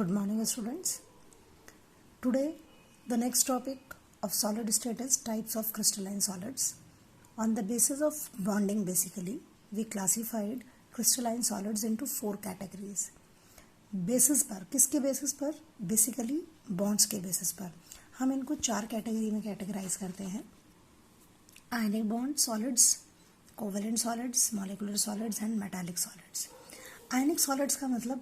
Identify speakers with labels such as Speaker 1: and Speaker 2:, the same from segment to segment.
Speaker 1: Good morning, students. Today, the next topic of solid state is types of crystalline solids. On the basis of bonding, basically, we classified crystalline solids into 4 categories. Basis पर, किसके basis पर? Basically bonds के basis पर हम इनको 4 category में categorise करते हैं. Ionic bond solids, covalent solids, molecular solids and metallic solids. Ionic solids का मतलब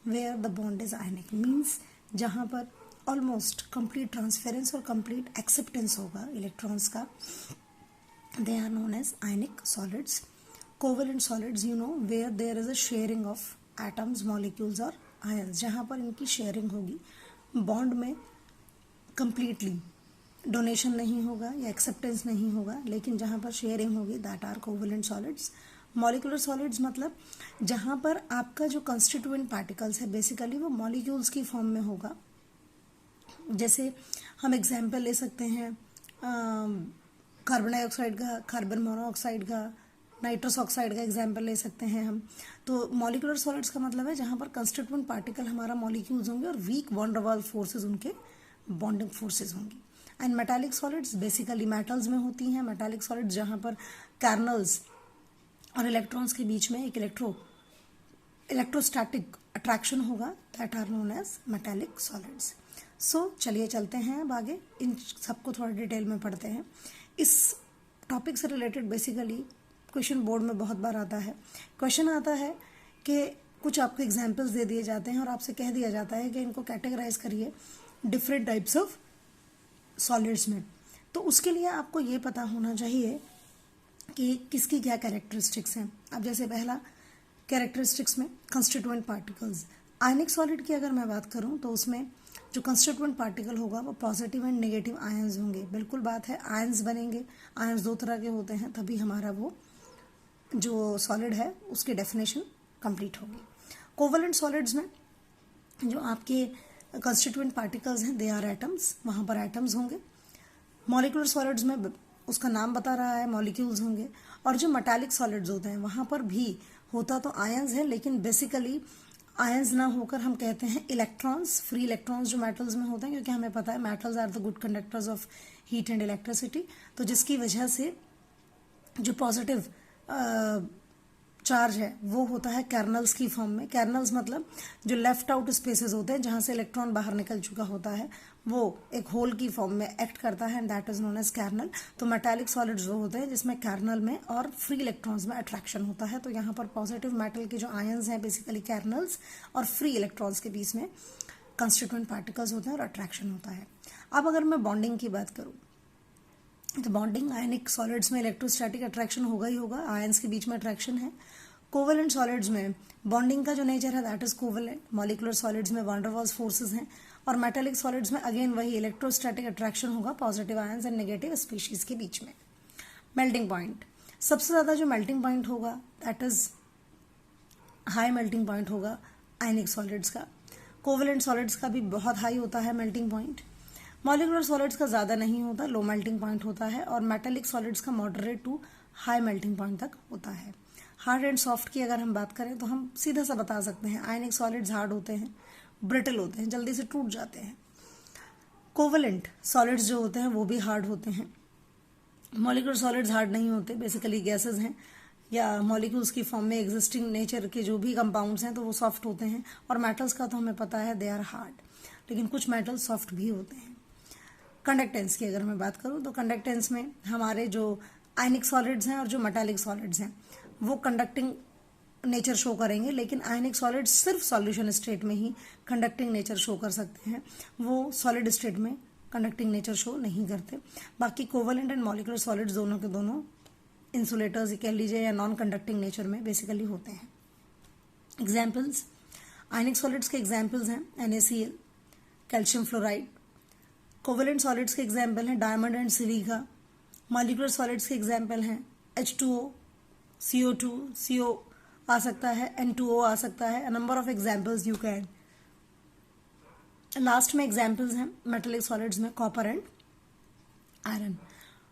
Speaker 1: where the bond is ionic means जहाँ पर ऑलमोस्ट कंप्लीट ट्रांसफेरेंस और कंप्लीट एक्सेप्टेंस होगा इलेक्ट्रॉन्स का, they are known as ionic solids. Covalent solids where there is a sharing of atoms, molecules और ions, जहाँ पर इनकी शेयरिंग होगी, बॉन्ड में कंप्लीटली डोनेशन नहीं होगा या एक्सेप्टेंस नहीं होगा, लेकिन जहाँ पर शेयरिंग होगी that are covalent solids. Molecular solids मतलब जहाँ पर आपका जो कंस्टिट्यूएंट पार्टिकल्स है बेसिकली वो मॉलिक्यूल्स की फॉर्म में होगा. जैसे हम एग्जांपल ले सकते हैं कार्बन डाइऑक्साइड का, कार्बन मोनोऑक्साइड का, नाइट्रस ऑक्साइड का एग्जांपल ले सकते हैं हम. तो मॉलिक्यूलर सॉलिड्स का मतलब है जहाँ पर कंस्टिट्यूएंट पार्टिकल हमारा मॉलिक्यूल्स होंगे और वीक वॉन वाल फोर्सेज उनके बॉन्डिंग फोर्सेज होंगी. And metallic solids basically metals में होती हैं. मेटालिक सॉलिड्स जहाँ पर कार्नल्स और इलेक्ट्रॉन्स के बीच में एक इलेक्ट्रोस्टैटिक अट्रैक्शन होगा, that are known as metallic solids. So चलिए चलते हैं अब आगे, इन सबको थोड़ा डिटेल में पढ़ते हैं. इस टॉपिक से रिलेटेड बेसिकली क्वेश्चन बोर्ड में बहुत बार आता है. क्वेश्चन आता है कि कुछ आपको एग्जाम्पल्स दे दिए जाते हैं और आपसे कह दिया जाता है कि इनको कैटेगराइज करिए डिफरेंट टाइप्स ऑफ सॉलिड्स में. तो उसके लिए आपको ये पता होना चाहिए कि किसकी क्या कैरेक्टरिस्टिक्स हैं. अब जैसे पहला कैरेक्टरिस्टिक्स में कंस्टिट्यूएंट पार्टिकल्स. आयनिक सॉलिड की अगर मैं बात करूं तो उसमें जो कंस्टिट्यूएंट पार्टिकल होगा वो पॉजिटिव एंड नेगेटिव आयंस होंगे. बिल्कुल बात है, आयंस बनेंगे. आयंस 2 तरह के होते हैं, तभी हमारा वो जो सॉलिड है उसकी डेफिनेशन कंप्लीट होगी. कोवेलेंट सॉलिड्स में जो आपके कंस्टिट्यूएंट पार्टिकल्स हैं दे आर एटम्स, वहाँ पर एटम्स होंगे. मॉलिक्यूलर सॉलिड्स में उसका नाम बता रहा है, मॉलिक्यूल्स होंगे. और जो मेटालिक सॉलिड्स होते हैं वहाँ पर भी होता तो आयंस है, लेकिन बेसिकली आयंस ना होकर हम कहते हैं इलेक्ट्रॉन्स, फ्री इलेक्ट्रॉन्स जो मेटल्स में होते हैं, क्योंकि हमें पता है metals are the good conductors of heat and electricity. तो जिसकी वजह से जो पॉजिटिव चार्ज है वो होता है कर्नल्स की फॉर्म में. कर्नल्स मतलब जो लेफ्ट आउट स्पेसेस होते हैं जहाँ से इलेक्ट्रॉन बाहर निकल चुका होता है, वो एक होल की फॉर्म में एक्ट करता है and that is known as kernel. तो मेटालिक सॉलिड्स वो होते हैं जिसमें कर्नल में और फ्री इलेक्ट्रॉन्स में अट्रैक्शन होता है. तो यहाँ पर पॉजिटिव मेटल के जो आयंस हैं बेसिकली कर्नल्स और फ्री इलेक्ट्रॉन्स के बीच में कंस्टिट्यूएंट पार्टिकल्स होते हैं और अट्रैक्शन होता है. अब अगर मैं बॉन्डिंग की बात करूँ तो बॉन्डिंग आयनिक सॉलिड्स में इलेक्ट्रोस्टैटिक अट्रैक्शन होगा ही होगा, आयंस के बीच में अट्रैक्शन है. कोवेलेंट सॉलिड्स में बॉन्डिंग का जो नेचर है that is covalent. Molecular solids में वैन डर वाल्स फोर्सेस हैं. और मेटालिक सॉलिड्स में अगेन वही इलेक्ट्रोस्टैटिक अट्रैक्शन होगा positive ions and negative species के बीच में. मेल्टिंग पॉइंट, सबसे ज्यादा जो मेल्टिंग पॉइंट होगा that is high melting point होगा आयनिक सॉलिड्स का. कोवेलेंट सॉलिड्स का भी बहुत हाई होता है मेल्टिंग पॉइंट. मॉलिक्यूलर सॉलिड्स का ज़्यादा नहीं होता, लो मेल्टिंग पॉइंट होता है. और मेटालिक सॉलिड्स का moderate to high melting point तक होता है. हार्ड एंड सॉफ्ट की अगर हम बात करें तो हम सीधा सा बता सकते हैं आयनिक सॉलिड्स हार्ड होते हैं, ब्रिटल होते हैं, जल्दी से टूट जाते हैं. कोवेलेंट सॉलिड्स जो होते हैं वो भी हार्ड होते हैं. मॉलिक्यूलर सॉलिड्स हार्ड नहीं होते, बेसिकली गैसेज हैं या मॉलिक्यूल्स की फॉर्म में एग्जिस्टिंग नेचर के जो भी कंपाउंड्स हैं तो वो सॉफ्ट होते हैं. और मेटल्स का तो हमें पता है दे आर हार्ड, लेकिन कुछ मेटल्स सॉफ्ट भी होते हैं. कंडक्टेंस की अगर मैं बात करूं तो कंडक्टेंस में हमारे जो आयनिक सॉलिड्स हैं और जो मेटालिक सॉलिड्स हैं वो कंडक्टिंग नेचर शो करेंगे, लेकिन आयनिक सॉलिड्स सिर्फ सॉल्यूशन स्टेट में ही कंडक्टिंग नेचर शो कर सकते हैं, वो सॉलिड स्टेट में कंडक्टिंग नेचर शो नहीं करते. बाकी कोवेलेंट एंड मॉलिक्यूलर सॉलिड्स दोनों के दोनों इंसुलेटर्स कह लीजिए या नॉन कंडक्टिंग नेचर में बेसिकली होते हैं. एग्जाम्पल्स, आयनिक सॉलिड्स के एग्जाम्पल्स हैं NaCl, calcium fluoride. Covalent solids के एग्जाम्पल हैं diamond and silica. Molecular solids के एग्जाम्पल हैं H2O, CO2, CO आ सकता है, N2O आ सकता है. Number of examples you can. Last में एग्जाम्पल्स हैं मेटालिक सॉलिड्स में copper and iron.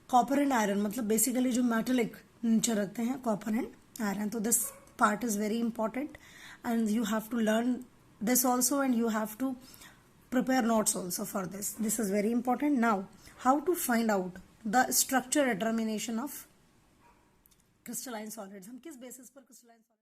Speaker 1: Copper and iron मतलब बेसिकली जो मेटालिक नेचर रखते हैं कॉपर एंड आयरन. तो this part is very important and you have to learn this also, and you have to prepare notes also for this. This is very important. Now, how to find out the structure determination of crystalline solids? हम किस basis पर crystalline solids